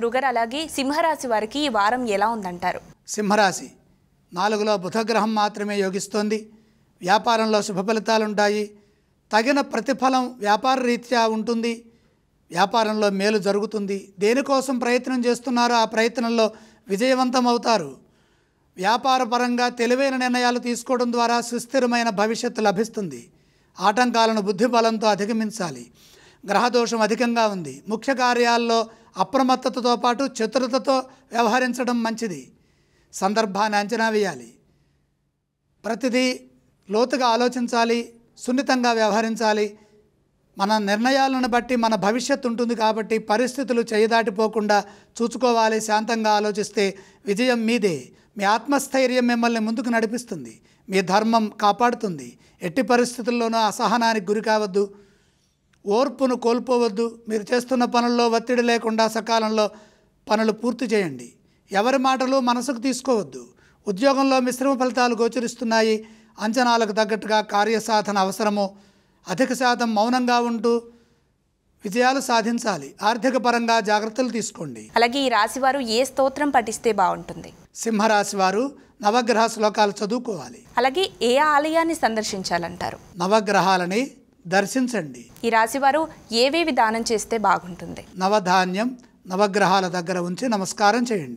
గురుగారు అలాగే సింహరాశి వారికి ఈ వారం ఎలా ఉందంటారు? సింహరాశి 4లో బుధగ్రహం మాత్రమే యోగిస్తోంది. వ్యాపారంలో శుభ ఫలితాలు ఉంటాయి. తగిన ప్రతిఫలం వ్యాపార రీత్యా ఉంటుంది. వ్యాపారంలో మేలు జరుగుతుంది. దేనికోసం ప్రయత్నం చేస్తున్నారో ఆ ప్రయత్నంలో విజయవంతం అవుతారు. వ్యాపారపరంగా తెలివైన నిర్ణయాలు తీసుకోవడం ద్వారా సుస్థిరమైన భవిష్యత్తు లభిస్తుంది. ఆటంకాలను బుద్ధిబలంతో అధిగమించాలి. గ్రహదోషం అధికంగా ఉంది. ముఖ్య కార్యాల్లో అప్రమత్తతతో పాటు చతురతతో వ్యవహరించడం మంచిది. సందర్భాన్ని అంచనా వేయాలి. ప్రతిదీ లోతుగా ఆలోచించాలి. సున్నితంగా వ్యవహరించాలి. మన నిర్ణయాలను బట్టి మన భవిష్యత్తు ఉంటుంది కాబట్టి పరిస్థితులు చేయదాటిపోకుండా చూసుకోవాలి. శాంతంగా ఆలోచిస్తే విజయం మీదే. మీ ఆత్మస్థైర్యం మిమ్మల్ని ముందుకు నడిపిస్తుంది. మీ ధర్మం కాపాడుతుంది. ఎట్టి పరిస్థితుల్లోనూ అసహనానికి గురి కావద్దు. ఓర్పును కోల్పోవద్దు. మీరు చేస్తున్న పనుల్లో ఒత్తిడి లేకుండా సకాలంలో పనులు పూర్తి చేయండి. ఎవరి మాటలు మనసుకు తీసుకోవద్దు. ఉద్యోగంలో మిశ్రమ ఫలితాలు గోచరిస్తున్నాయి. అంచనాలకు తగ్గట్టుగా కార్యసాధన అవసరము. అధిక శాతం మౌనంగా ఉంటూ విజయాలు సాధించాలి. ఆర్థిక పరంగా జాగ్రత్తలు తీసుకోండి. అలాగే ఈ రాశి వారు ఏ స్తోత్రం పఠిస్తే బాగుంటుంది? సింహరాశి వారు నవగ్రహ శ్లోకాలు చదువుకోవాలి. అలాగే ఏ ఆలయాన్ని సందర్శించాలంటారు? నవగ్రహాలని దర్శించండి. ఈ రాశి వారు ఏవేవి దానం చేస్తే బాగుంటుంది? నవధాన్యం నవగ్రహాల దగ్గర ఉంచి నమస్కారం చేయండి.